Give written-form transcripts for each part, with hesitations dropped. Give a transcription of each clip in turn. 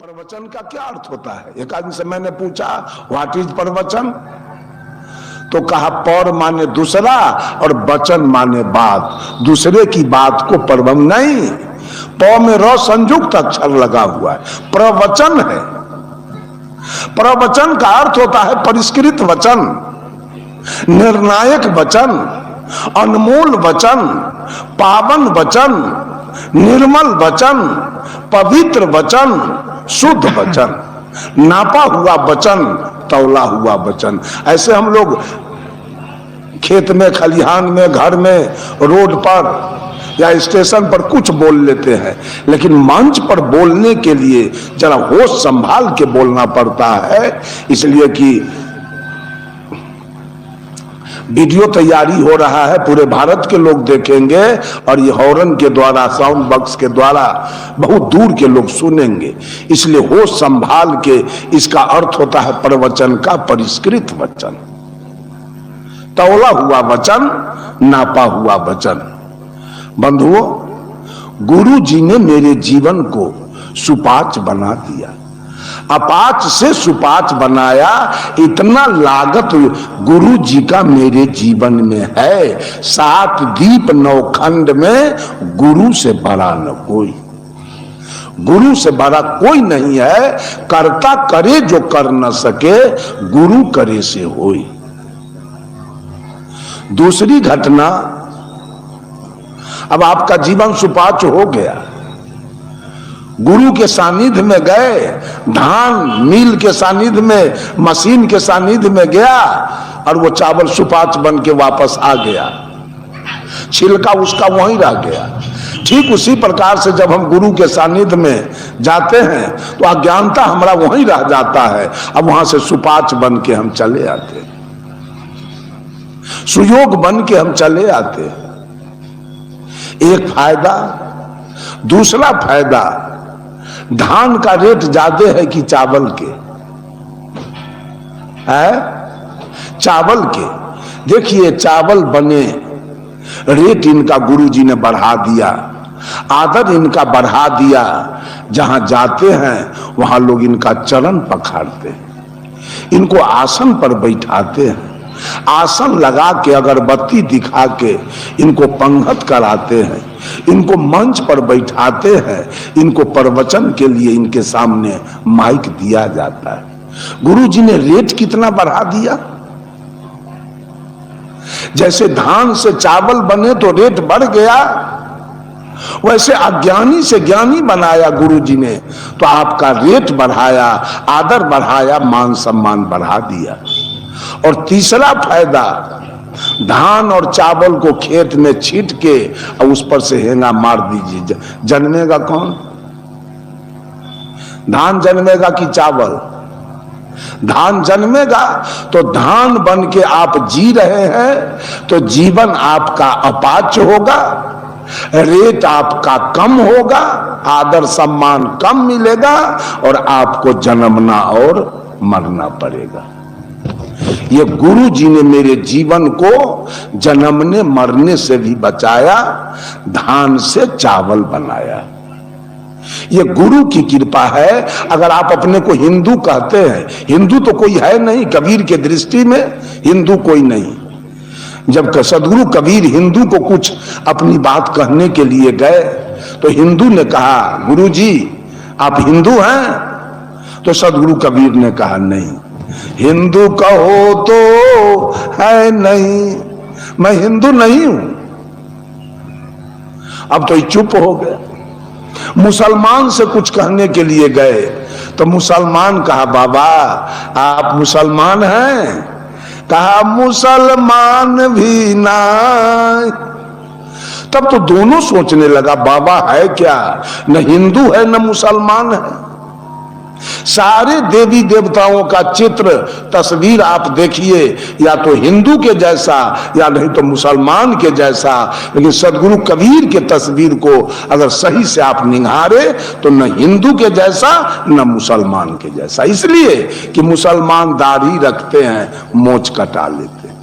प्रवचन का क्या अर्थ होता है? एक आदमी से मैंने पूछा व्हाट इज प्रवचन, तो कहा पर माने दूसरा और वचन माने बात, दूसरे की बात को प्रवचन नहीं, प में र संयुक्त अक्षर लगा हुआ है, प्रवचन है। प्रवचन का अर्थ होता है परिष्कृत वचन, निर्णायक वचन, अनमोल वचन, पावन वचन, निर्मल वचन, पवित्र वचन, शुद्ध वचन, नापा हुआ वचन, तौला हुआ वचन। ऐसे हम लोग खेत में, खलिहान में, घर में, रोड पर या स्टेशन पर कुछ बोल लेते हैं, लेकिन मंच पर बोलने के लिए जरा होश संभाल के बोलना पड़ता है। इसलिए कि वीडियो तैयारी हो रहा है, पूरे भारत के लोग देखेंगे और ये हॉर्न के द्वारा, साउंड बॉक्स के द्वारा बहुत दूर के लोग सुनेंगे। इसलिए होश संभाल के, इसका अर्थ होता है प्रवचन का परिष्कृत वचन, तौला हुआ वचन, नापा हुआ वचन। बंधुओं, गुरु जी ने मेरे जीवन को सुपाच्य बना दिया, अपाच से सुपाच्य बनाया। इतना लागत गुरु जी का मेरे जीवन में है। 7 दीप 9 खंड में गुरु से बड़ा न कोई, गुरु से बड़ा कोई नहीं है। कर्ता करे जो कर न सके, गुरु करे से होई। दूसरी घटना, अब आपका जीवन सुपाच्य हो गया, गुरु के सानिध्य में गए, धान मिल के सानिध्य में, मशीन के सानिध्य में गया और वो चावल सुपाच्य बन के वापस आ गया, छिलका उसका वहीं रह गया। ठीक उसी प्रकार से जब हम गुरु के सानिध्य में जाते हैं तो अज्ञानता हमारा वहीं रह जाता है, अब वहां से सुपाच्य बन के हम चले आते हैं, सुयोग बन के हम चले आते हैं। एक फायदा। दूसरा फायदा, धान का रेट ज्यादा है कि चावल के? है चावल के। देखिए, चावल बने, रेट इनका गुरुजी ने बढ़ा दिया, आदर इनका बढ़ा दिया। जहां जाते हैं वहां लोग इनका चरण पखाड़ते हैं, इनको आसन पर बैठाते हैं, आसन लगा के अगरबत्ती दिखा के इनको पंगत कराते हैं, इनको मंच पर बैठाते हैं, इनको प्रवचन के लिए इनके सामने माइक दिया जाता है। गुरु जी ने रेट कितना बढ़ा दिया। जैसे धान से चावल बने तो रेट बढ़ गया, वैसे अज्ञानी से ज्ञानी बनाया गुरु जी ने, तो आपका रेट बढ़ाया, आदर बढ़ाया, मान सम्मान बढ़ा दिया। और तीसरा फायदा, धान और चावल को खेत में छीट के और उस पर से हेंगा मार दीजिए, जन्मेगा कौन? धान जन्मेगा कि चावल? धान जन्मेगा। तो धान बन के आप जी रहे हैं तो जीवन आपका अपाच्य होगा, रेट आपका कम होगा, आदर सम्मान कम मिलेगा और आपको जन्मना और मरना पड़ेगा। ये गुरु जी ने मेरे जीवन को जन्मने मरने से भी बचाया, धान से चावल बनाया। ये गुरु की कृपा है। अगर आप अपने को हिंदू कहते हैं, हिंदू तो कोई है नहीं, कबीर के दृष्टि में हिंदू कोई नहीं। जब सदगुरु कबीर हिंदू को कुछ अपनी बात कहने के लिए गए तो हिंदू ने कहा, गुरु जी आप हिंदू हैं? तो सदगुरु कबीर ने कहा, नहीं, हिंदू कहो तो है नहीं, मैं हिंदू नहीं हूं। अब तो चुप हो गए। मुसलमान से कुछ कहने के लिए गए तो मुसलमान कहा, बाबा आप मुसलमान हैं? कहा, मुसलमान भी ना। तब तो दोनों सोचने लगा, बाबा है क्या, न हिंदू है न मुसलमान है। सारे देवी देवताओं का चित्र, तस्वीर आप देखिए, या तो हिंदू के जैसा या नहीं तो मुसलमान के जैसा, लेकिन सदगुरु कबीर के तस्वीर को अगर सही से आप निहारे तो न हिंदू के जैसा न मुसलमान के जैसा। इसलिए कि मुसलमान दाढ़ी रखते हैं, मोछ कटा लेते हैं,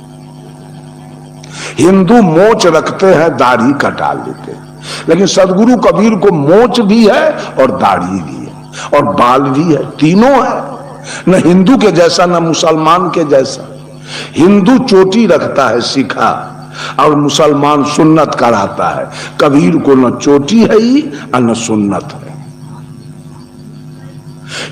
हिंदू मोछ रखते हैं, दाढ़ी कटा लेते हैं। लेकिन सदगुरु कबीर को मोछ भी है और दाढ़ी भी है। और बाल भी है, तीनों है। न हिंदू के जैसा न मुसलमान के जैसा। हिंदू चोटी रखता है सीखा और मुसलमान सुन्नत कराता है। कबीर को न चोटी है ही और न सुन्नत है।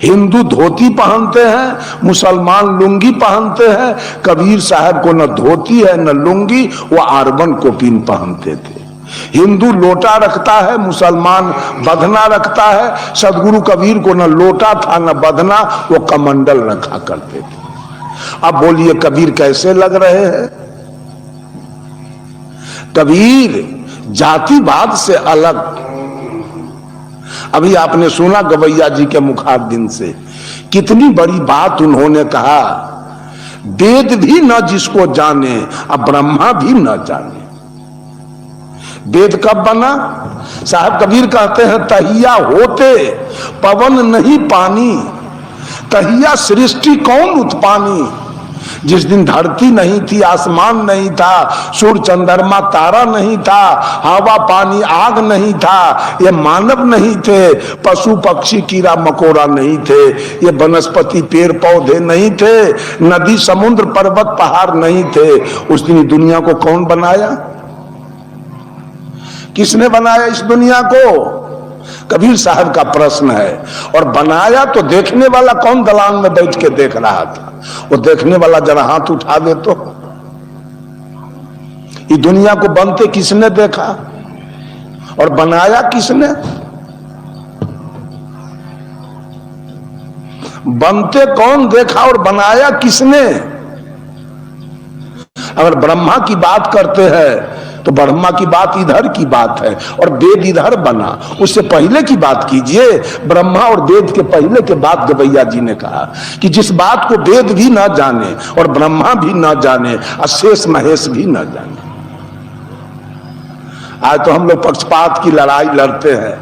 हिंदू धोती पहनते हैं, मुसलमान लुंगी पहनते हैं। कबीर साहब को न धोती है न लुंगी, वो आर्बन कोपिन पहनते थे। हिंदू लोटा रखता है, मुसलमान बधना रखता है। सदगुरु कबीर को न लोटा था न बधना, वो कमंडल रखा करते थे। अब बोलिए कबीर कैसे लग रहे हैं? कबीर जातिवाद से अलग। अभी आपने सुना गवैया जी के मुखारबिन से कितनी बड़ी बात उन्होंने कहा, वेद भी न जिसको जाने अब ब्रह्मा भी न जाने। वेद कब बना? साहब कबीर कहते हैं तहिया होते पवन नहीं पानी, तहिया सृष्टि कौन उत्पानी। जिस दिन धरती नहीं थी, आसमान नहीं था, सूर्य चंद्रमा तारा नहीं था, हवा पानी आग नहीं था, ये मानव नहीं थे, पशु पक्षी कीड़ा मकोड़ा नहीं थे, ये वनस्पति पेड़ पौधे नहीं थे, नदी समुद्र पर्वत पहाड़ नहीं थे। उस दिन दुनिया को कौन बनाया? किसने बनाया इस दुनिया को? कबीर साहब का प्रश्न है। और बनाया तो देखने वाला कौन दलान में बैठ के देख रहा था? वो देखने वाला जरा हाथ उठा दे तो। ये दुनिया को बनते किसने देखा और बनाया किसने? बनते कौन देखा और बनाया किसने? अगर ब्रह्मा की बात करते हैं तो ब्रह्मा की बात इधर की बात है और वेद इधर बना। उससे पहले की बात कीजिए। ब्रह्मा और वेद के पहले के बात गवैया जी ने कहा कि जिस बात को वेद भी ना जाने और ब्रह्मा भी ना जाने और शेष महेश भी ना जाने। आज तो हम लोग पक्षपात की लड़ाई लड़ते हैं।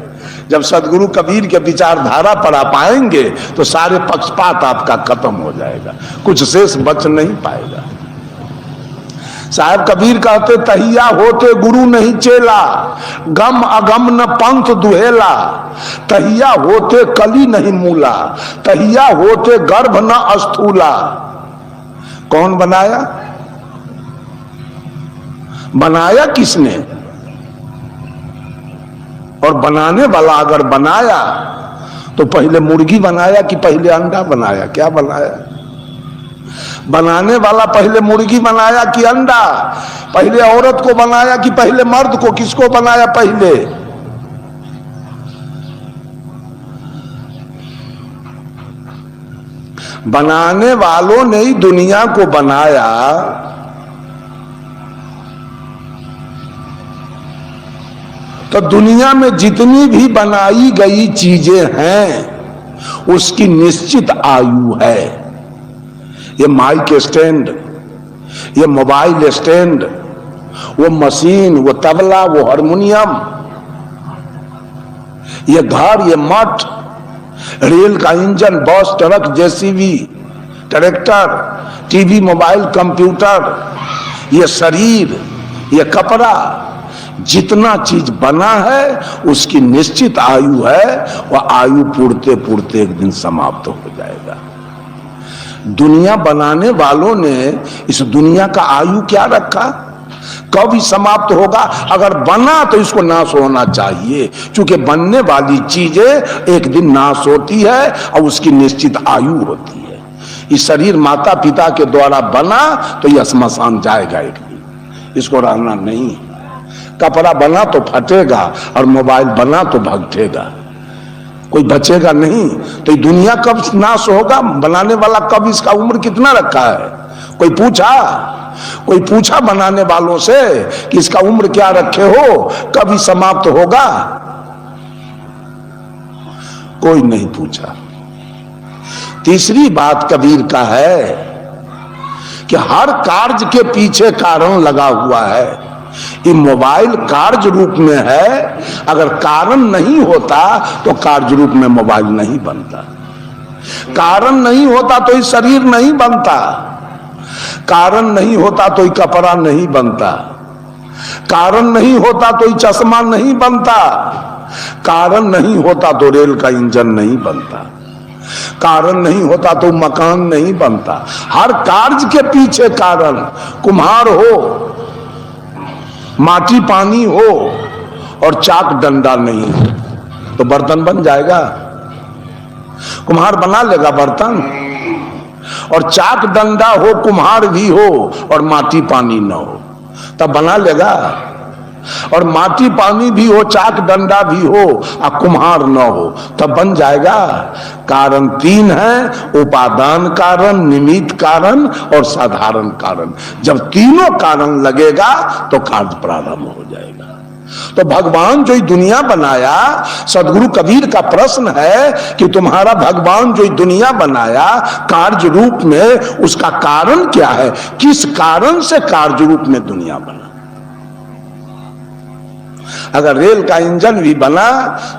जब सदगुरु कबीर के विचारधारा पर आप आएंगे तो सारे पक्षपात आपका खत्म हो जाएगा, कुछ शेष बच नहीं पाएगा। साहब कबीर कहते तहिया होते गुरु नहीं चेला, गम अगम न पंथ दुहेला। तहिया होते कली नहीं मूला, तहिया होते गर्भ न अस्थूला। कौन बनाया? बनाया किसने? और बनाने वाला अगर बनाया तो पहले मुर्गी बनाया कि पहले अंडा बनाया? क्या बनाया? बनाने वाला पहले मुर्गी बनाया कि अंडा? पहले औरत को बनाया कि पहले मर्द को? किसको बनाया पहले? बनाने वालों ने ही दुनिया को बनाया। तो दुनिया में जितनी भी बनाई गई चीजें हैं उसकी निश्चित आयु है। ये माइक स्टैंड, ये मोबाइल स्टैंड, वो मशीन, वो तबला, वो हारमोनियम, ये घर, ये मठ, रेल का इंजन, बस, truck, JCB, tractor, TV, mobile, computer, ये शरीर, ये कपड़ा, जितना चीज बना है उसकी निश्चित आयु है। वह आयु पूर्ते पूर्ते एक दिन समाप्त हो जाएगा। दुनिया बनाने वालों ने इस दुनिया का आयु क्या रखा? कब ही समाप्त होगा? अगर बना तो इसको नाश होना चाहिए, क्योंकि बनने वाली चीजें एक दिन नाश होती है और उसकी निश्चित आयु होती है। ये शरीर माता पिता के द्वारा बना तो यह श्मशान जाएगा एक दिन, इसको रहना नहीं। कपड़ा बना तो फटेगा और मोबाइल बना तो भगटेगा, कोई बचेगा नहीं। तो ये दुनिया कब नाश होगा? बनाने वाला कब, इसका उम्र कितना रखा है? कोई पूछा? कोई पूछा बनाने वालों से कि इसका उम्र क्या रखे हो, कभी समाप्त होगा? कोई नहीं पूछा। तीसरी बात कबीर का है कि हर कार्य के पीछे कारण लगा हुआ है। ये मोबाइल कार्य रूप में है, अगर कारण नहीं होता तो कार्य रूप में मोबाइल नहीं बनता। कारण नहीं होता तो ये शरीर नहीं बनता, कारण नहीं होता तो ये कपड़ा नहीं बनता, कारण नहीं होता तो ये चश्मा नहीं बनता, कारण नहीं होता तो रेल का इंजन नहीं बनता, कारण नहीं होता तो मकान नहीं बनता। हर कार्य के पीछे कारण, कुम्हार हो, माटी पानी हो और चाक डंडा नहीं हो तो बर्तन बन जाएगा? कुम्हार बना लेगा बर्तन? और चाक डंडा हो, कुम्हार भी हो और माटी पानी न हो तब बना लेगा? और माटी पानी भी हो, चाक डंडा भी हो और कुम्हार न हो तब बन जाएगा? कारण तीन है, उपादान कारण, निमित्त कारण और साधारण कारण। जब तीनों कारण लगेगा तो कार्य प्रारंभ हो जाएगा। तो भगवान जो दुनिया बनाया, सदगुरु कबीर का प्रश्न है कि तुम्हारा भगवान जो दुनिया बनाया कार्य रूप में, उसका कारण क्या है? किस कारण से कार्य रूप में दुनिया बना? अगर रेल का इंजन भी बना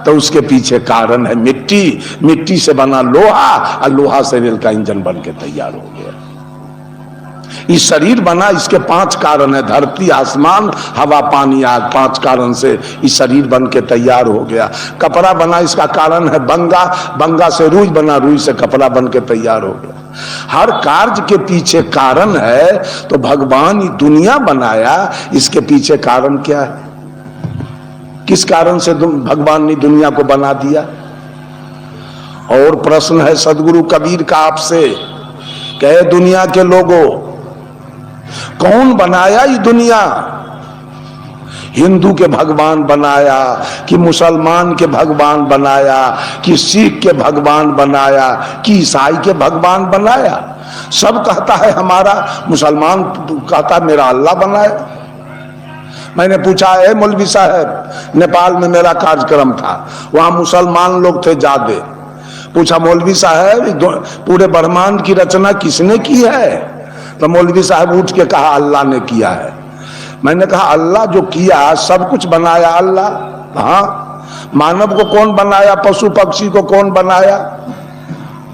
तो उसके पीछे कारण है मिट्टी, मिट्टी से बना लोहा और लोहा से रेल का इंजन बन के तैयार हो गया। ये शरीर बना, इसके 5 कारण है, धरती, आसमान, हवा, पानी, आग, 5 कारण से ये शरीर बन के तैयार हो गया। कपड़ा बना, इसका कारण है बंगा, बंगा से रुई बना, रुई से कपड़ा बन के तैयार हो गया। हर कार्य के पीछे कारण है। तो भगवान ये दुनिया बनाया, इसके पीछे कारण क्या है? किस कारण से भगवान ने दुनिया को बना दिया? और प्रश्न है सदगुरु कबीर का आपसे, कहे दुनिया के लोगों, कौन बनाया ये दुनिया? हिंदू के भगवान बनाया कि मुसलमान के भगवान बनाया कि सिख के भगवान बनाया कि ईसाई के भगवान बनाया? सब कहता है हमारा, मुसलमान कहता मेरा अल्लाह बनाया। मैंने पूछा, है मौलवी साहब, नेपाल में मेरा कार्यक्रम था, वहां मुसलमान लोग थे ज्यादा। पूछा, मौलवी साहब पूरे ब्रह्मांड की रचना किसने की है? तो मौलवी साहब उठ के कहा, अल्लाह ने किया है। मैंने कहा, अल्लाह जो किया, सब कुछ बनाया अल्लाह? हाँ। मानव को कौन बनाया? पशु पक्षी को कौन बनाया?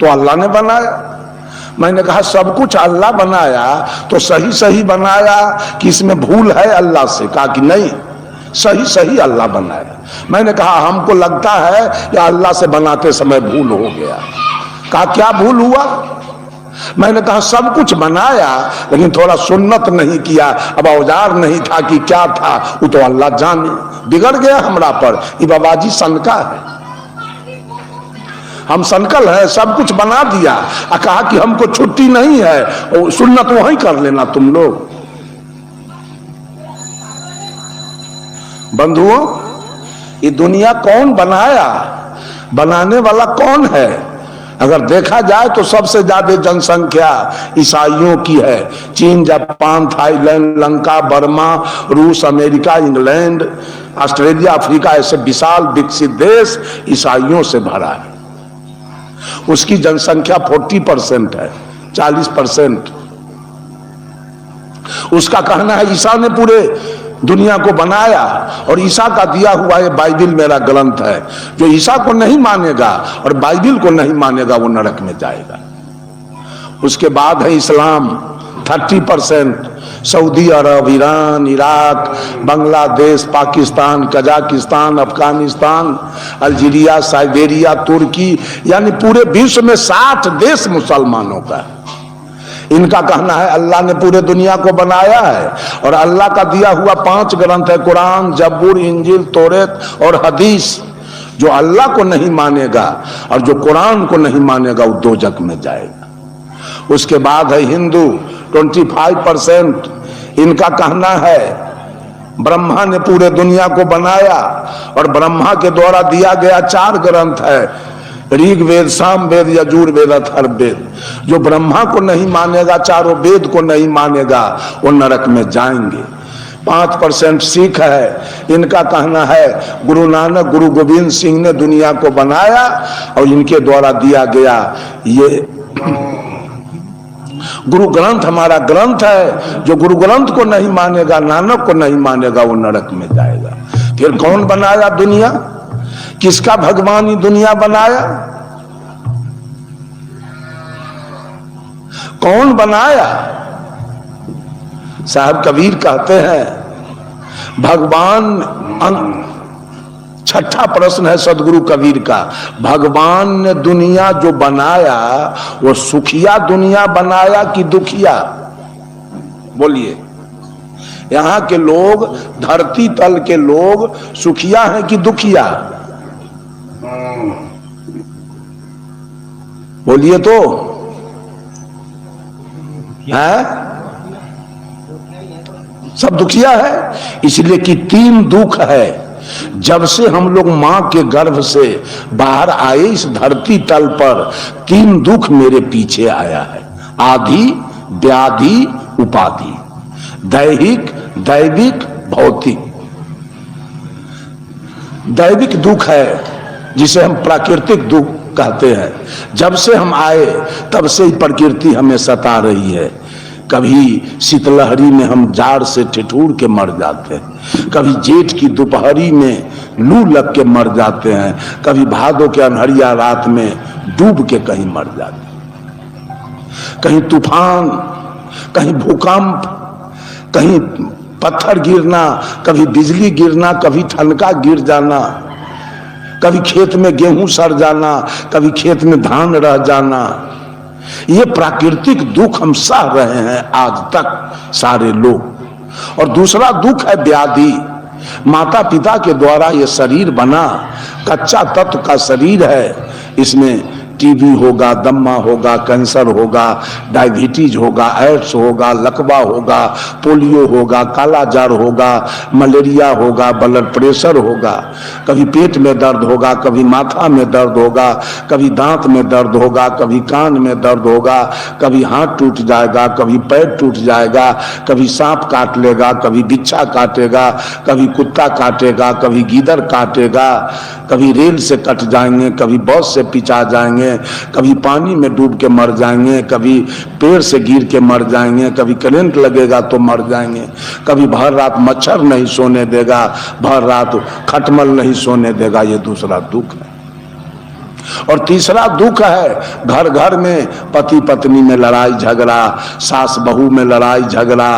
तो अल्लाह ने बनाया। मैंने कहा, सब कुछ अल्लाह बनाया तो सही सही बनाया कि इसमें भूल है अल्लाह से? कहा कि नहीं, सही सही अल्लाह बनाया। मैंने कहा, हमको लगता है कि अल्लाह से बनाते समय भूल हो गया। कहा, क्या भूल हुआ? मैंने कहा, सब कुछ बनाया लेकिन थोड़ा सुन्नत नहीं किया, अब औजार नहीं था कि क्या था, वो तो अल्लाह जाने। बिगड़ गया हमरा पर। ये बाबाजी सनका है, हम संकल है, सब कुछ बना दिया और कहा कि हमको छुट्टी नहीं है, और सुन्नत वहीं कर लेना तुम लोग। बंधुओं, ये दुनिया कौन बनाया? बनाने वाला कौन है? अगर देखा जाए तो सबसे ज्यादा जनसंख्या ईसाइयों की है। चीन, जापान, थाईलैंड, लंका, बर्मा, रूस, अमेरिका, इंग्लैंड, ऑस्ट्रेलिया, अफ्रीका, ऐसे विशाल विकसित देश ईसाइयों से भरा है। उसकी जनसंख्या 40% है, 40%। उसका कहना है ईसा ने पूरे दुनिया को बनाया, और ईसा का दिया हुआ ये बाइबिल मेरा ग्रंथ है। जो ईसा को नहीं मानेगा और बाइबिल को नहीं मानेगा वो नरक में जाएगा। उसके बाद है इस्लाम 30%, सऊदी अरब, Iran, Iraq, Bangladesh, Pakistan, Kazakhstan, Afghanistan, Algeria, Siberia, तुर्की, यानी पूरे विश्व में 60 देश मुसलमानों का है। इनका कहना है अल्लाह ने पूरे दुनिया को बनाया है, और अल्लाह का दिया हुआ 5 ग्रंथ है, कुरान, जबूर, इंजिल, तौरात और हदीस। जो अल्लाह को नहीं मानेगा और जो कुरान को नहीं मानेगा वो दोजख में जाएगा। उसके बाद है हिंदू 25%। इनका कहना है ब्रह्मा ने पूरे दुनिया को बनाया, और ब्रह्मा के द्वारा दिया गया 4 ग्रंथ है, ऋग वेद, साम वेद, यजुर्वेद, अथर्ववेद। जो ब्रह्मा को नहीं मानेगा, चारों वेद को नहीं मानेगा, वो नरक में जाएंगे। 5% सिख है। इनका कहना है गुरु नानक, गुरु गोविंद सिंह ने दुनिया को बनाया, और इनके द्वारा दिया गया ये गुरु ग्रंथ हमारा ग्रंथ है। जो गुरु ग्रंथ को नहीं मानेगा, नानक को नहीं मानेगा, वो नरक में जाएगा। फिर कौन बनाया दुनिया? किसका भगवान ये दुनिया बनाया? कौन बनाया? साहब कबीर कहते हैं भगवान छठा प्रश्न है सदगुरु कबीर का, भगवान ने दुनिया जो बनाया वो सुखिया दुनिया बनाया कि दुखिया? बोलिए, यहां के लोग, धरती तल के लोग सुखिया हैं कि दुखिया? बोलिए तो है, सब दुखिया है। इसलिए कि तीन दुख है। जब से हम लोग मां के गर्भ से बाहर आए इस धरती तल पर, तीन दुख मेरे पीछे आया है, आदि, व्याधि, उपाधि, दैहिक, दैविक, भौतिक। दैविक दुख है जिसे हम प्राकृतिक दुख कहते हैं। जब से हम आए तब से ही प्रकृति हमें सता रही है। कभी शीतलहरी में हम जाड़ से ठिठुर के मर जाते हैं, कभी जेठ की दोपहरी में लू लग के मर जाते हैं, कभी भादों के अनहरिया रात में डूब के कहीं मर जाते हैं। कहीं तूफान, कहीं भूकंप, कहीं पत्थर गिरना, कभी बिजली गिरना, कभी ठनका गिर जाना, कभी खेत में गेहूं सड़ जाना, कभी खेत में धान रह जाना। ये प्राकृतिक दुख हम सह रहे हैं आज तक सारे लोग। और दूसरा दुख है व्याधि। माता पिता के द्वारा ये शरीर बना, कच्चा तत्व का शरीर है। इसमें टीबी होगा, दम्मा होगा, कैंसर होगा, डायबिटीज होगा, एड्स होगा, लकवा होगा, पोलियो होगा, काला जार होगा, मलेरिया होगा, ब्लड प्रेशर होगा, कभी पेट में दर्द होगा, कभी माथा में दर्द होगा, कभी दांत में दर्द होगा, कभी कान में दर्द होगा, कभी हाथ टूट जाएगा, कभी पैर टूट जाएगा, कभी सांप काट लेगा, कभी बिच्छा काटेगा, कभी कुत्ता काटेगा, कभी गीदड़ काटेगा, कभी रेल से कट जाएंगे, कभी बस से पिचा जाएंगे, कभी पानी में डूब के मर जाएंगे, कभी पेड़ से गिर के मर जाएंगे, कभी करंट लगेगा तो मर जाएंगे, कभी भर रात मच्छर नहीं सोने देगा, भर रात खटमल नहीं सोने देगा। ये दूसरा दुख है। और तीसरा दुख है घर घर में पति पत्नी में लड़ाई झगड़ा, सास बहू में लड़ाई झगड़ा,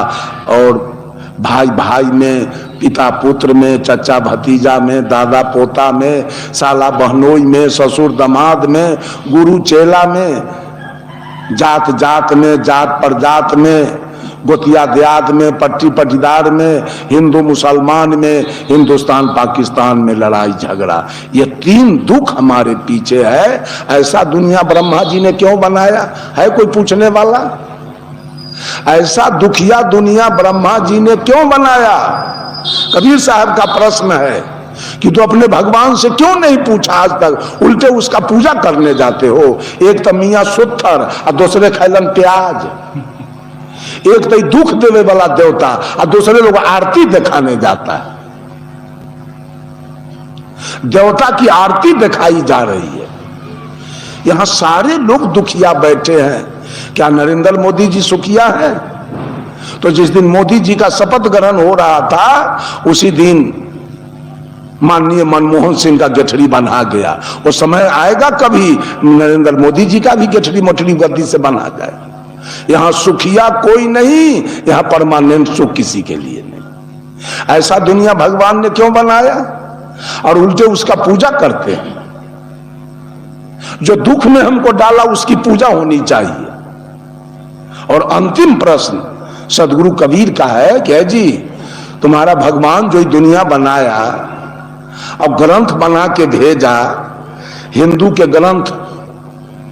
और भाई भाई में, पिता पुत्र में, चचा भतीजा में, दादा पोता में, साला बहनोई में, ससुर दमाद में, गुरु चेला में, जात जात में, जात पर जात में, गोतिया देहात में, पट्टी पटीदार में, हिंदू मुसलमान में, हिंदुस्तान पाकिस्तान में लड़ाई झगड़ा। ये तीन दुख हमारे पीछे है। ऐसा दुनिया ब्रह्मा जी ने क्यों बनाया है? कोई पूछने वाला? ऐसा दुखिया दुनिया ब्रह्मा जी ने क्यों बनाया? कबीर साहब का प्रश्न है कि तो अपने भगवान से क्यों नहीं पूछा आज तक, उल्टे उसका पूजा करने जाते हो। एक तो मियां सुत्थर और दूसरे खैलन प्याज। एक तो दुख देवे वाला देवता और दूसरे लोग आरती दिखाने जाता है। देवता की आरती दिखाई जा रही है। यहां सारे लोग दुखिया बैठे हैं। क्या नरेंद्र मोदी जी सुखिया है? तो जिस दिन मोदी जी का शपथ ग्रहण हो रहा था उसी दिन माननीय मनमोहन सिंह का गठरी बना गया। वो समय आएगा कभी नरेंद्र मोदी जी का भी गठरी मोटरी गद्दी से बना जाए। यहां सुखिया कोई नहीं, यहां परमानेंट सुख किसी के लिए नहीं। ऐसा दुनिया भगवान ने क्यों बनाया? और उल्टे उसका पूजा करते हैं। जो दुख में हमको डाला उसकी पूजा होनी चाहिए। और अंतिम प्रश्न सदगुरु कबीर का है कि जी तुम्हारा भगवान जो दुनिया बनाया अब ग्रंथ बना के भेजा, हिंदू के ग्रंथ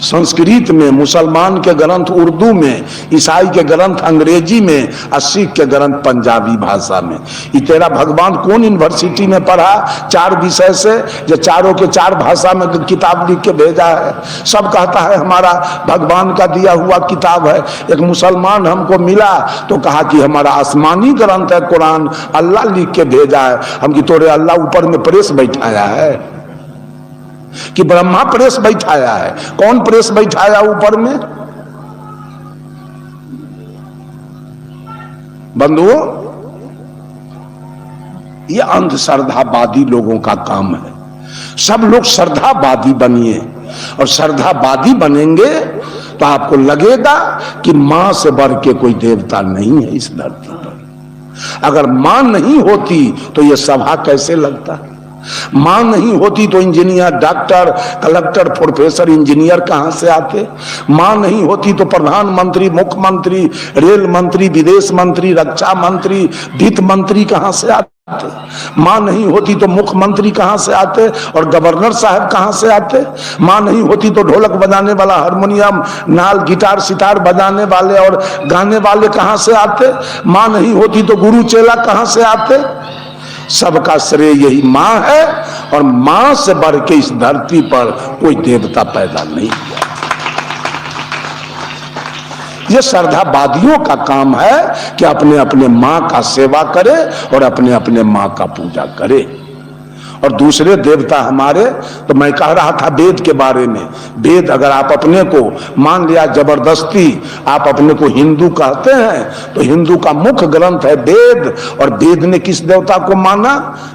संस्कृत में, मुसलमान के ग्रंथ उर्दू में, ईसाई के ग्रंथ अंग्रेजी में और सिख के ग्रंथ पंजाबी भाषा में। ये तेरा भगवान कौन यूनिवर्सिटी में पढ़ा 4 विषय से जो चारों के 4 भाषा में किताब लिख के भेजा है? सब कहता है हमारा भगवान का दिया हुआ किताब है। एक मुसलमान हमको मिला तो कहा कि हमारा आसमानी ग्रंथ है कुरान, अल्लाह लिख के भेजा है। हम कि तोरे अल्लाह ऊपर में प्रेस बैठाया है कि ब्रह्मा प्रेस बैठाया है? कौन प्रेस बैठाया ऊपर में? बंधुओं, ये अंधश्रद्धावादी लोगों का काम है। सब लोग श्रद्धावादी बनिए, और श्रद्धावादी बनेंगे तो आपको लगेगा कि मां से बढ़ के कोई देवता नहीं है इस धरती पर। अगर मां नहीं होती तो ये सभा कैसे लगता? मां नहीं होती तो engineer, doctor, collector, professor, engineer कहां से आते? मां नहीं होती तो प्रधानमंत्री, मुख्यमंत्री, रेल मंत्री, विदेश मंत्री, रक्षा मंत्री, वित्त मंत्री कहां से आते? मां नहीं होती तो मुख्यमंत्री कहां से आते और गवर्नर साहब कहां से आते? मां नहीं होती तो ढोलक बजाने वाला, हारमोनियम, नाल, गिटार, सितार बजाने वाले और गाने वाले कहां से आते? मां नहीं होती तो गुरु चेला कहां से आते? सबका श्रेय यही मां है, और मां से बढ़ के इस धरती पर कोई देवता पैदा नहीं हुआ। ये श्रद्धावादियों का काम है कि अपने अपने मां का सेवा करे और अपने अपने मां का पूजा करे। और दूसरे देवता हमारे, तो मैं कह रहा था वेद के बारे में। वेद अगर आप अपने को मान लिया जबरदस्ती, आप अपने को हिंदू कहते हैं, तो हिंदू का मुख्य ग्रंथ है वेद। और वेद ने किस देवता को माना?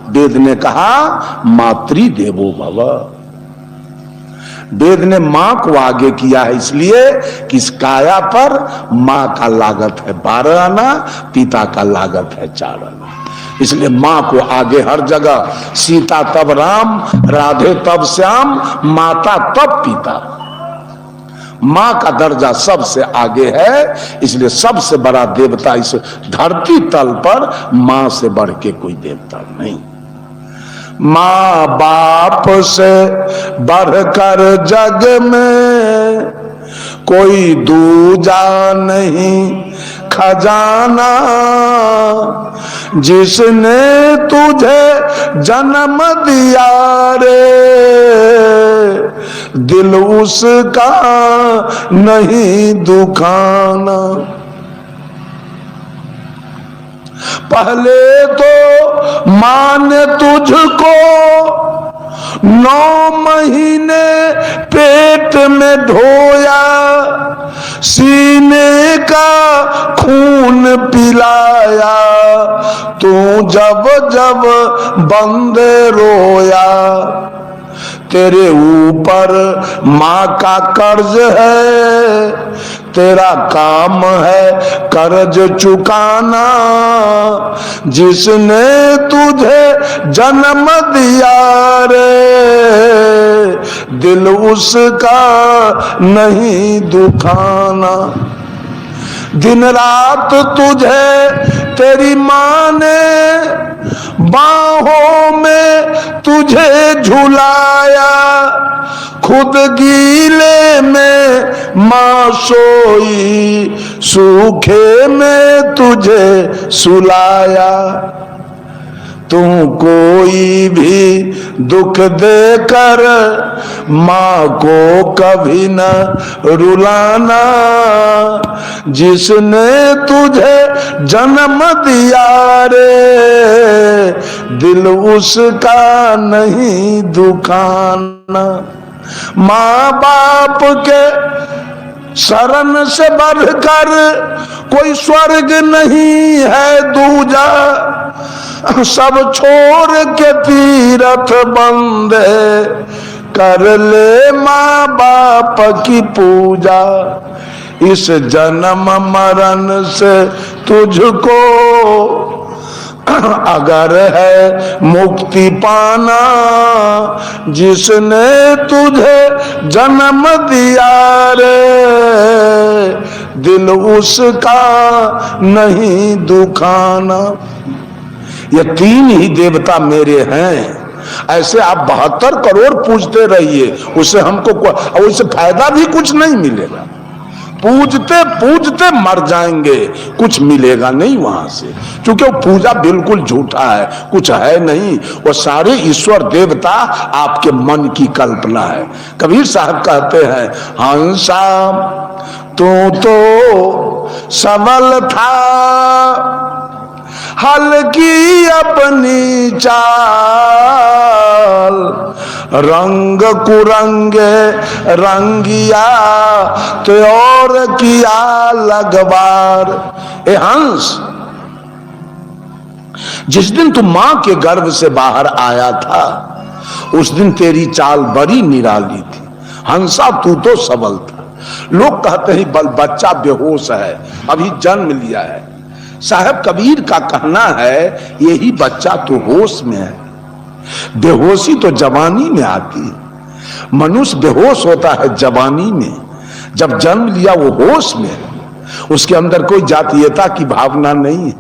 वेद ने कहा मातृ देवो भव। वेद ने मां को आगे किया है, इसलिए कि इस काया पर मां का लागत है 12 आना, पिता का लागत है 4 आना। इसलिए मां को आगे हर जगह। सीता तब राम, राधे तब श्याम, माता तब पिता। मां का दर्जा सबसे आगे है, इसलिए सबसे बड़ा देवता इस धरती तल पर मां से बढ़ के कोई देवता नहीं। मां बाप से बढ़कर जग में कोई दूजा नहीं खजाना। जिसने तुझे जन्म दिया रे, दिल उसका नहीं दुखाना। पहले तो मां ने तुझको 9 महीने पेट में ढोया, सीने का खून पिलाया, तू जब जब बंदे रोया। तेरे ऊपर मां का कर्ज है, तेरा काम है कर्ज चुकाना। जिसने तुझे जन्म दिया रे, दिल उसका नहीं दुखाना। दिन रात तुझे तेरी मां ने बाहों में तुझे झुलाया, खुद गीले में मां सोई, सूखे में तुझे सुलाया। तू कोई भी दुख देकर मां को कभी न रुलाना। जिसने तुझे जन्म दिया रे, दिल उसका नहीं दुखाना। मां बाप के शरण से बढ़कर कोई स्वर्ग नहीं है दूजा। सब छोड़ के तीरथ बंदे कर ले मां बाप की पूजा। इस जन्म मरण से तुझको अगर है मुक्ति पाना, जिसने तुझे जन्म दिया रे, दिल उसका नहीं दुखाना। ये 3 ही देवता मेरे हैं। ऐसे आप 72 करोड़ पूजते रहिए, उससे हमको उससे फायदा भी कुछ नहीं मिलेगा। पूजते पूजते मर जाएंगे, कुछ मिलेगा नहीं वहां से, क्योंकि वो पूजा बिल्कुल झूठा है, कुछ है नहीं। वो सारे ईश्वर देवता आपके मन की कल्पना है। कबीर साहब कहते हैं, हंसा तू तो सबल था, हल्की अपनी चाल, रंग कुरंगे रंगिया तो और किया लगवार। ए हंस, जिस दिन तू मां के गर्भ से बाहर आया था, उस दिन तेरी चाल बड़ी निराली थी। हंसा तू तो सबल था। लोग कहते हैं बच्चा बेहोश है, अभी जन्म लिया है। साहब कबीर का कहना है, यही बच्चा तो होश में है। बेहोशी तो जवानी में आती है। मनुष्य बेहोश होता है जवानी में, जब जन्म लिया वो होश में है। उसके अंदर कोई जातीयता की भावना नहीं है,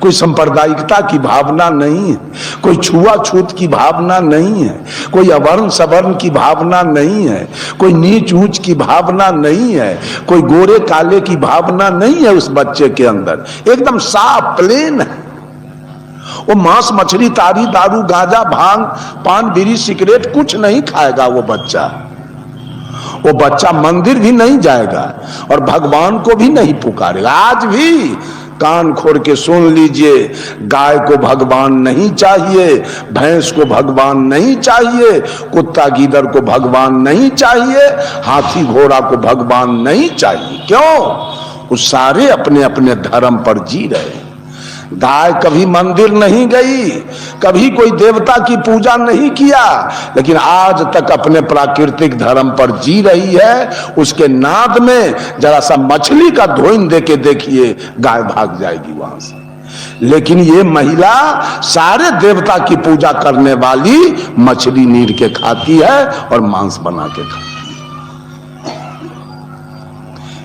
कोई सांप्रदायिकता की भावना नहीं है, कोई छुआछूत की भावना नहीं है, कोई अवर्ण सवर्ण की भावना नहीं है, कोई नीच ऊंच की भावना नहीं है, कोई गोरे काले की भावना नहीं है। उस बच्चे के अंदर एकदम साफ प्लेन है। वो मांस मछली तारी दारू गांजा भांग पान बीड़ी सिगरेट कुछ नहीं खाएगा। वो बच्चा मंदिर भी नहीं जाएगा और भगवान को भी नहीं पुकारेगा। आज भी कान खोल के सुन लीजिए, गाय को भगवान नहीं चाहिए, भैंस को भगवान नहीं चाहिए, कुत्ता गीदड़ को भगवान नहीं चाहिए, हाथी घोड़ा को भगवान नहीं चाहिए। क्यों? वो सारे अपने अपने धर्म पर जी रहे। गाय कभी मंदिर नहीं गई, कभी कोई देवता की पूजा नहीं किया, लेकिन आज तक अपने प्राकृतिक धर्म पर जी रही है। उसके नाद में जरा सा मछली का धोइन देके देखिए, गाय भाग जाएगी वहां से। लेकिन ये महिला सारे देवता की पूजा करने वाली मछली नीर के खाती है और मांस बना के खाती है।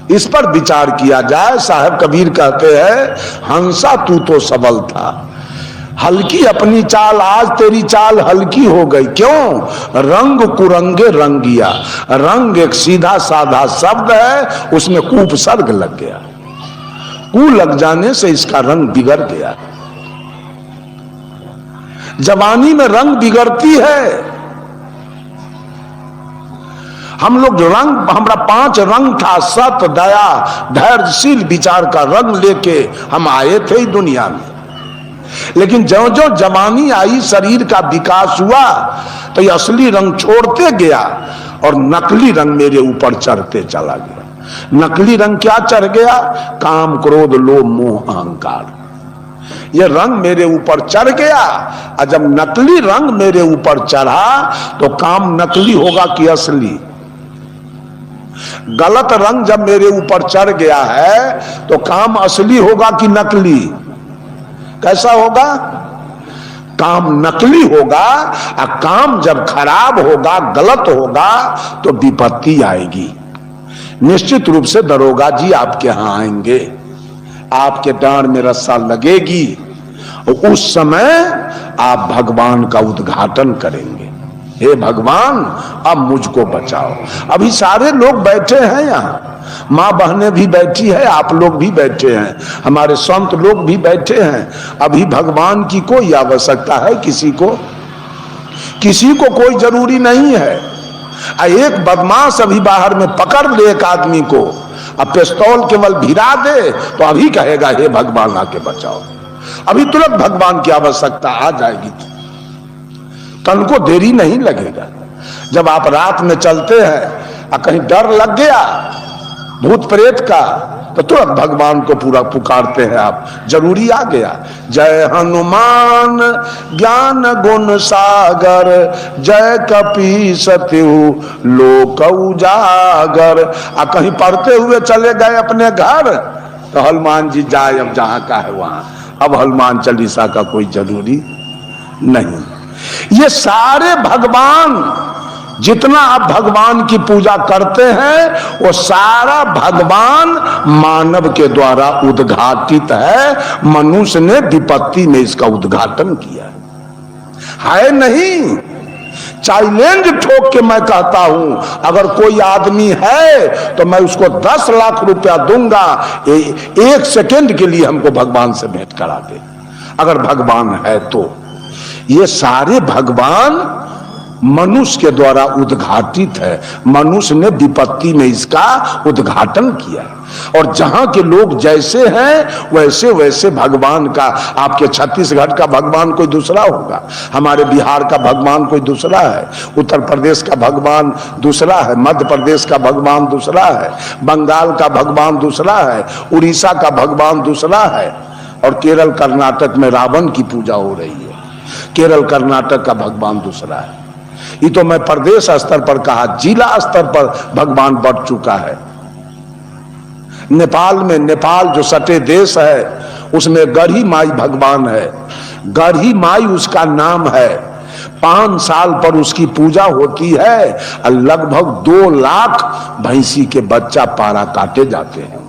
इस पर विचार किया जाए। साहब कबीर कहते हैं, हंसा तू तो सबल था, हल्की अपनी चाल, आज तेरी चाल हल्की हो गई। क्यों? रंग कुरंगे रंगिया। रंग एक सीधा साधा शब्द है, उसमें कुपसर्ग लग गया। कु लग जाने से इसका रंग बिगड़ गया। जवानी में रंग बिगड़ती है। हम लोग जो रंग, हमारा 5 रंग था, सत दया धैर्यशील विचार का रंग लेके हम आए थे इस दुनिया में। लेकिन जो जो जवानी आई, शरीर का विकास हुआ, तो ये असली रंग छोड़ते गया और नकली रंग मेरे ऊपर चढ़ते चला गया। नकली रंग क्या चढ़ गया? काम क्रोध लोभ मोह अहंकार। ये रंग मेरे ऊपर चढ़ गया। और जब नकली रंग मेरे ऊपर चढ़ा तो काम नकली होगा कि असली? गलत रंग जब मेरे ऊपर चढ़ गया है तो काम असली होगा कि नकली? कैसा होगा? काम नकली होगा। और काम जब खराब होगा, गलत होगा, तो विपत्ति आएगी। निश्चित रूप से दरोगा जी आपके यहां आएंगे, आपके डांड में रस्सा लगेगी और उस समय आप भगवान का उद्घाटन करेंगे। हे भगवान, अब मुझको बचाओ। अभी सारे लोग बैठे हैं यहाँ, माँ बहनें भी बैठी है, आप लोग भी बैठे हैं, हमारे संत लोग भी बैठे हैं। अभी भगवान की कोई आवश्यकता है किसी को? किसी को कोई जरूरी नहीं है। एक बदमाश अभी बाहर में पकड़ ले एक आदमी को, अब पिस्तौल केवल भिरा दे तो अभी कहेगा हे भगवान आके बचाओ। अभी तुरंत भगवान की आवश्यकता आ जाएगी, तन को देरी नहीं लगेगा। जब आप रात में चलते हैं और कहीं डर लग गया भूत प्रेत का, तो तुरंत भगवान को पूरा पुकारते हैं आप, जरूरी आ गया। जय हनुमान ज्ञान गुण सागर, जय कपीस तिहु लोक उजागर। और कहीं पढ़ते हुए चले गए अपने घर, तो हनुमान जी जाए अब जहां का है वहां। अब हनुमान चालीसा का कोई जरूरी नहीं। ये सारे भगवान, जितना आप भगवान की पूजा करते हैं, वो सारा भगवान मानव के द्वारा उद्घाटित है। मनुष्य ने विपत्ति में इसका उद्घाटन किया है नहीं। चैलेंज ठोक के मैं कहता हूं, अगर कोई आदमी है तो मैं उसको 10 लाख रुपया दूंगा, 1 सेकेंड के लिए हमको भगवान से भेंट करा दे, अगर भगवान है तो। ये सारे भगवान मनुष्य के द्वारा उद्घाटित है। मनुष्य ने विपत्ति में इसका उद्घाटन किया। और जहां के लोग जैसे हैं वैसे वैसे भगवान का, आपके छत्तीसगढ़ का भगवान कोई दूसरा होगा, हमारे बिहार का भगवान कोई दूसरा है, उत्तर प्रदेश का भगवान दूसरा है, मध्य प्रदेश का भगवान दूसरा है, बंगाल का भगवान दूसरा है, उड़ीसा का भगवान दूसरा है, और केरल कर्नाटक में रावण की पूजा हो रही है। केरल कर्नाटक का भगवान दूसरा है। ये तो मैं प्रदेश स्तर पर कहा, जिला स्तर पर भगवान बढ़ चुका है। नेपाल में, नेपाल जो सटे देश है, उसमें गढ़ी माई भगवान है। गढ़ी माई उसका नाम है। 5 साल पर उसकी पूजा होती है और लगभग 2 लाख भैंसी के बच्चा पारा काटे जाते हैं।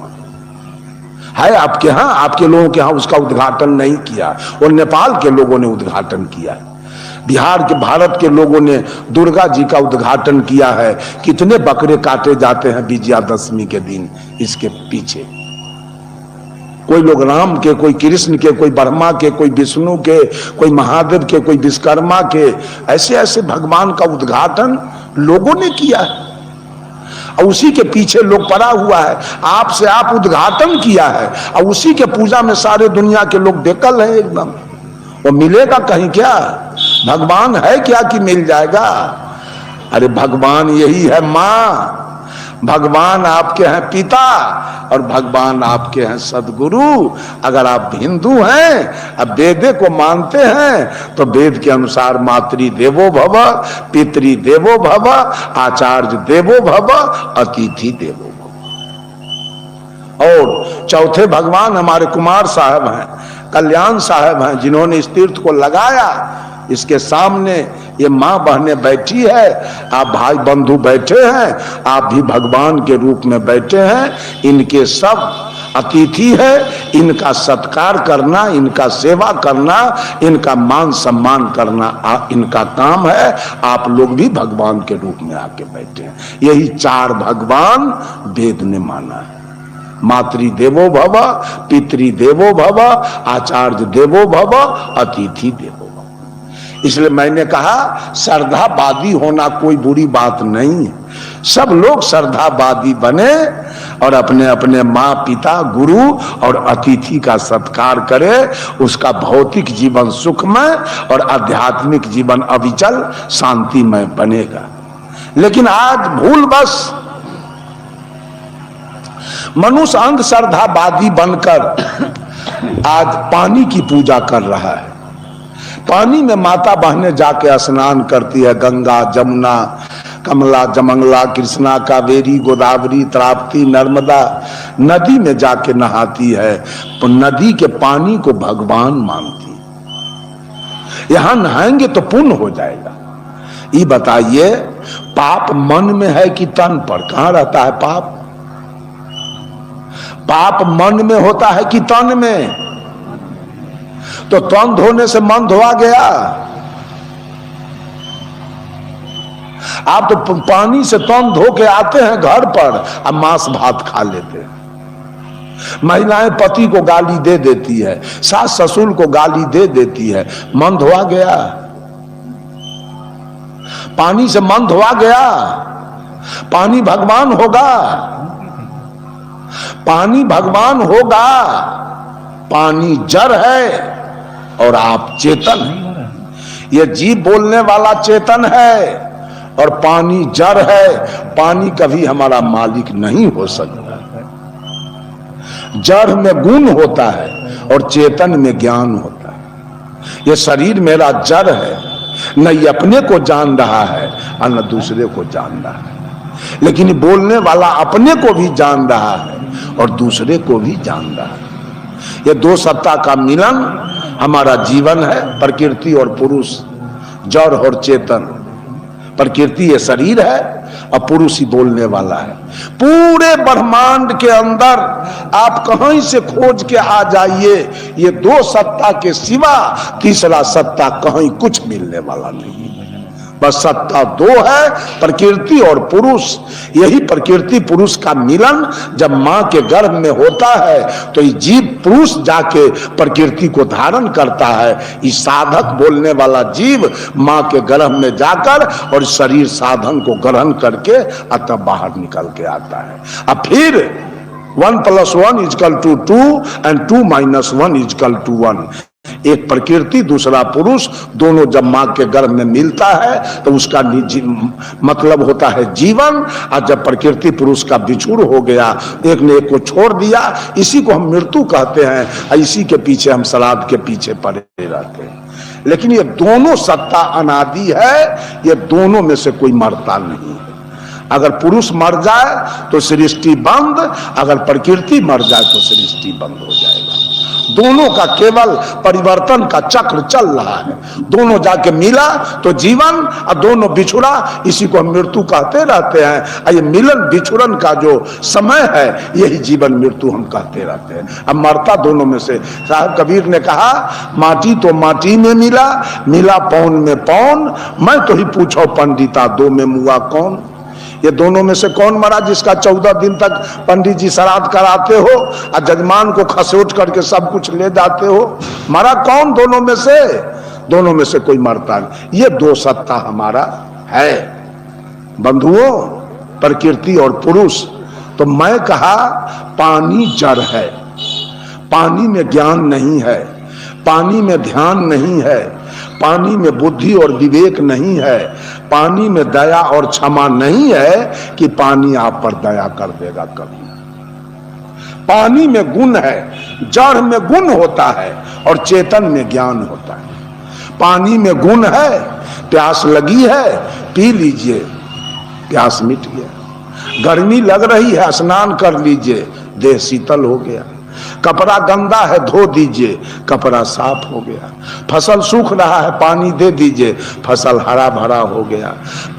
है आपके यहां, आपके लोगों के यहां उसका उद्घाटन नहीं किया, और नेपाल के लोगों ने उद्घाटन किया है। बिहार के, भारत के लोगों ने दुर्गा जी का उद्घाटन किया है। कितने बकरे काटे जाते हैं विजयादशमी के दिन, इसके पीछे कोई लोग राम के, कोई कृष्ण के, कोई ब्रह्मा के, कोई विष्णु के, कोई महादेव के, कोई विश्वकर्मा के, ऐसे ऐसे भगवान का उद्घाटन लोगों ने किया है और उसी के पीछे लोग पड़ा हुआ है। आपसे आप उद्घाटन किया है और उसी के पूजा में सारे दुनिया के लोग बेकल हैं एकदम। वो मिलेगा कहीं क्या? भगवान है क्या कि मिल जाएगा? अरे भगवान यही है माँ, भगवान आपके हैं पिता और भगवान आपके हैं सदगुरु। अगर आप हिंदू हैं, अब वेद को मानते हैं, तो वेद के अनुसार मातृ देवो भव, पितृ देवो भव, आचार्य देवो भव, अतिथि देवो भव। और चौथे भगवान हमारे कुमार साहब हैं, कल्याण साहब हैं, जिन्होंने इस तीर्थ को लगाया। इसके सामने ये माँ बहनें बैठी है, आप भाई बंधु बैठे हैं, आप भी भगवान के रूप में बैठे हैं। इनके सब अतिथि है, इनका सत्कार करना, इनका सेवा करना, इनका मान सम्मान करना इनका काम है। आप लोग भी भगवान के रूप में आके बैठे हैं। यही 4 भगवान वेद ने माना है। मातृ देवो भव, पितृ देवो भव, आचार्य देवो भव, अतिथि देवो भव। इसलिए मैंने कहा श्रद्धावादी होना कोई बुरी बात नहीं है। सब लोग श्रद्धावादी बने और अपने अपने माँ पिता गुरु और अतिथि का सत्कार करे। उसका भौतिक जीवन सुखमय और आध्यात्मिक जीवन अविचल शांतिमय बनेगा। लेकिन आज भूलवश मनुष्य अंधश्रद्धावादी बनकर आज पानी की पूजा कर रहा है। पानी में माता बहनें जाके स्नान करती है, गंगा जमुना कमला जमंगला कृष्णा कावेरी गोदावरी ताप्ती नर्मदा नदी में जाके नहाती है, तो नदी के पानी को भगवान मानती है। यहां नहाएंगे तो पुण्य हो जाएगा। ये बताइए पाप मन में है कि तन पर? कहां रहता है पाप? पाप मन में होता है कि तन में? तो तन धोने से मन धोआ गया। आप तो पानी से तन धो के आते हैं घर पर, अब मांस भात खा लेते हैं। महिलाएं पति को गाली दे देती है, सास ससुर को गाली दे देती है, मन धोआ गया। पानी से मन धोआ गया। पानी भगवान होगा, पानी भगवान होगा। पानी जड़ है और आप चेतन हैं। ये जीव बोलने वाला चेतन है और पानी जड़ है। पानी कभी हमारा मालिक नहीं हो सकता। जड़ में गुण होता है और चेतन में ज्ञान होता है। ये शरीर मेरा जड़ है, न ये अपने को जान रहा है और न दूसरे को जान रहा है। लेकिन बोलने वाला अपने को भी जान रहा है और दूसरे को भी जान रहा है। ये 2 सत्ता का मिलन हमारा जीवन है, प्रकृति और पुरुष, जड़ और चेतन। प्रकृति ये शरीर है और पुरुष ही बोलने वाला है। पूरे ब्रह्मांड के अंदर आप कहीं से खोज के आ जाइए, ये 2 सत्ता के सिवा तीसरा सत्ता कहीं कुछ मिलने वाला नहीं। बस सत्ता 2 है, प्रकृति और पुरुष। यही प्रकृति पुरुष का मिलन जब मां के गर्भ में होता है तो ये जीव पुरुष जाके प्रकृति को धारण करता है। इस साधक बोलने वाला जीव मां के गर्भ में जाकर और शरीर साधन को ग्रहण करके अतः बाहर निकल के आता है। अब फिर 1 + 1 = 2 and 2 - 1 = 1। एक प्रकृति दूसरा पुरुष, दोनों जब मां के गर्भ में मिलता है तो उसका मतलब होता है जीवन। और जब प्रकृति पुरुष का बिछुड़ हो गया, एक ने एक को छोड़ दिया, इसी को हम मृत्यु कहते हैं। इसी के पीछे हम श्राद्ध के पीछे पड़े रहते हैं। लेकिन ये दोनों सत्ता अनादि है, ये दोनों में से कोई मरता नहीं। अगर पुरुष मर जाए तो सृष्टि बंद, अगर प्रकृति मर जाए तो सृष्टि बंद हो जाएगा। दोनों का केवल परिवर्तन का चक्र चल रहा है। दोनों जाके मिला तो जीवन, और दोनों बिछुड़ा, इसी को हम मृत्यु कहते रहते हैं। ये मिलन बिछुड़न का जो समय है, यही जीवन मृत्यु हम कहते रहते हैं। अब मरता दोनों में से। साहब कबीर ने कहा, माटी तो माटी में मिला, मिला पौन में पौन, मैं तो ही पूछो पंडिता दो में मुआ कौन। ये दोनों में से कौन मरा जिसका 14 दिन तक पंडित जी श्राद्ध कराते हो और जजमान को खसोट करके सब कुछ ले जाते हो? मरा कौन दोनों में से? दोनों में से कोई मरता नहीं। ये दो सत्ता हमारा है बंधुओं, प्रकृति और पुरुष। तो मैं कहा पानी जड़ है, पानी में ज्ञान नहीं है, पानी में ध्यान नहीं है, पानी में बुद्धि और विवेक नहीं है, पानी में दया और क्षमा नहीं है कि पानी आप पर दया कर देगा कभी। पानी में गुण है, जड़ में गुण होता है और चेतन में ज्ञान होता है। पानी में गुण है, प्यास लगी है, पी लीजिए, प्यास मिट गया। गर्मी लग रही है, स्नान कर लीजिए, देह शीतल हो गया। कपड़ा गंदा है, धो दीजिए, कपड़ा साफ हो गया। फसल सूख रहा है, पानी दे दीजिए, फसल हरा भरा हो गया।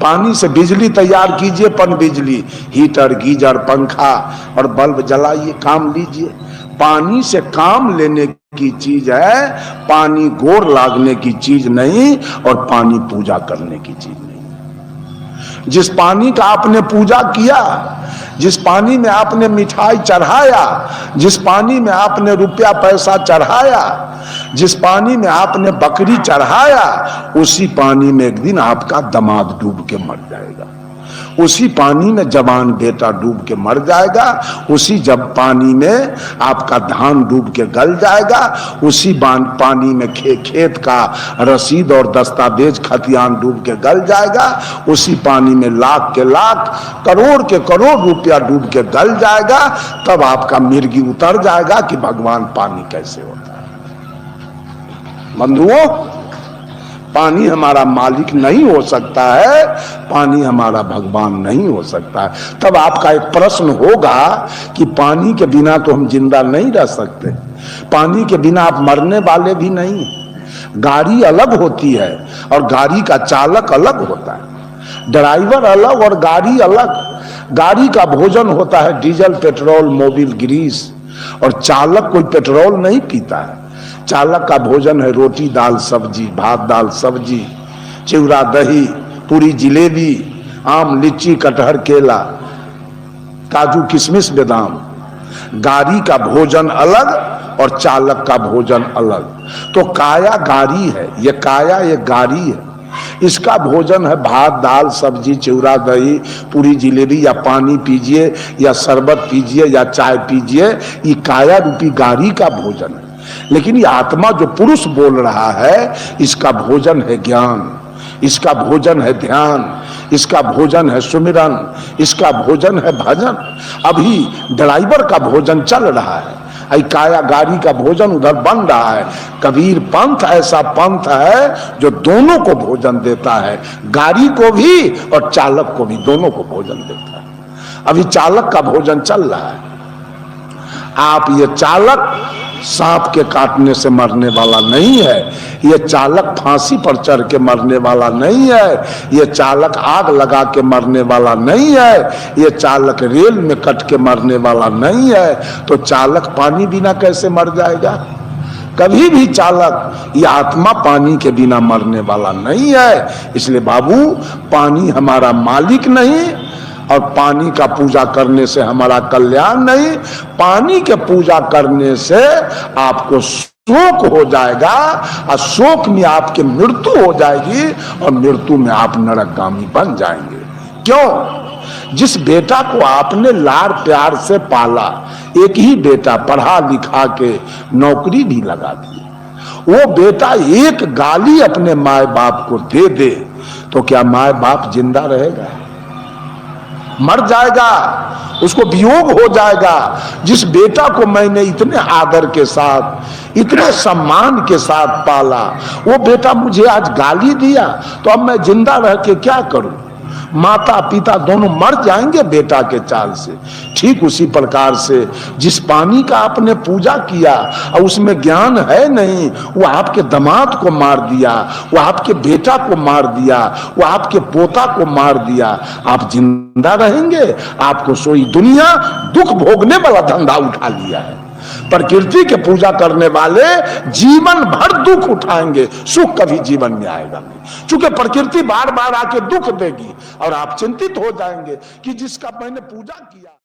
पानी से बिजली तैयार कीजिए, पन बिजली, हीटर, गीजर, पंखा और बल्ब जलाइए, काम लीजिए। पानी से काम लेने की चीज है, पानी गोर लागने की चीज नहीं, और पानी पूजा करने की चीज नहीं। जिस पानी का आपने पूजा किया, जिस पानी में आपने मिठाई चढ़ाया, जिस पानी में आपने रुपया पैसा चढ़ाया, जिस पानी में आपने बकरी चढ़ाया, उसी पानी में एक दिन आपका दामाद डूब के मर जाएगा। उसी पानी में जवान बेटा डूब के मर जाएगा। उसी जब पानी में आपका धान डूब के गल जाएगा। उसी पानी में खेत का रसीद और दस्तावेज खतियान डूब के गल जाएगा। उसी पानी में लाख के लाख, करोड़ के करोड़ रुपया डूब के गल जाएगा। तब आपका मिर्गी उतर जाएगा कि भगवान पानी कैसे होता है। बंधुओं, पानी हमारा मालिक नहीं हो सकता है, पानी हमारा भगवान नहीं हो सकता है। तब आपका एक प्रश्न होगा कि पानी के बिना तो हम जिंदा नहीं रह सकते, पानी के बिना आप मरने वाले भी नहीं। गाड़ी अलग होती है और गाड़ी का चालक अलग होता है, ड्राइवर अलग और गाड़ी अलग। गाड़ी का भोजन होता है डीजल, पेट्रोल, मोबिल, ग्रीस, और चालक कोई पेट्रोल नहीं पीता है। चालक का भोजन है रोटी दाल सब्जी, भात दाल सब्जी, चिवड़ा दही, पूरी जिलेबी, आम लीची कटहर केला, काजू किशमिश बादाम। गाड़ी का भोजन अलग और चालक का भोजन अलग। तो काया गाड़ी है, ये काया ये गाड़ी है। इसका भोजन है भात दाल सब्जी, चिवड़ा दही, पूरी जिलेबी, या पानी पीजिए या शरबत पीजिए या चाय पीजिए। ये काया रूपी गाड़ी का भोजन है। लेकिन ये आत्मा जो पुरुष बोल रहा है, इसका भोजन है ज्ञान, इसका भोजन है ध्यान, इसका भोजन है सुमिरन, इसका भोजन है भजन। अभी ड्राइवर का भोजन चल रहा है, काया गाड़ी का भोजन उधर बन रहा है। कबीर पंथ ऐसा पंथ है जो दोनों को भोजन देता है, गाड़ी को भी और चालक को भी, दोनों को भोजन देता है। अभी चालक का भोजन चल रहा है। आप ये चालक सांप के काटने से मरने वाला नहीं है, ये चालक फांसी पर चढ़ के मरने वाला नहीं है, ये चालक आग लगा के मरने वाला नहीं है, ये चालक रेल में कट के मरने वाला नहीं है। तो चालक पानी बिना कैसे मर जाएगा? कभी भी चालक, ये आत्मा पानी के बिना मरने वाला नहीं है। इसलिए बाबू, पानी हमारा मालिक नहीं और पानी का पूजा करने से हमारा कल्याण नहीं। पानी के पूजा करने से आपको शोक हो जाएगा और शोक में आपकी मृत्यु हो जाएगी और मृत्यु में आप नरकगामी बन जाएंगे। क्यों? जिस बेटा को आपने लाड़ प्यार से पाला, एक ही बेटा पढ़ा लिखा के नौकरी भी लगा दी, वो बेटा एक गाली अपने माए बाप को दे दे तो क्या माए बाप जिंदा रहेगा? मर जाएगा, उसको वियोग हो जाएगा। जिस बेटा को मैंने इतने आदर के साथ, इतने सम्मान के साथ पाला, वो बेटा मुझे आज गाली दिया तो अब मैं जिंदा रह के क्या करूं? माता पिता दोनों मर जाएंगे बेटा के चाल से। ठीक उसी प्रकार से जिस पानी का आपने पूजा किया और उसमें ज्ञान है नहीं, वो आपके दामाद को मार दिया, वो आपके बेटा को मार दिया, वो आपके पोता को मार दिया, आप जिंदा रहेंगे? आपको सोई दुनिया दुख भोगने वाला धंधा उठा लिया है। प्रकृति के पूजा करने वाले जीवन भर दुख उठाएंगे, सुख कभी जीवन में आएगा नहीं, क्योंकि प्रकृति बार बार आके दुख देगी और आप चिंतित हो जाएंगे कि जिसका मैंने पूजा किया।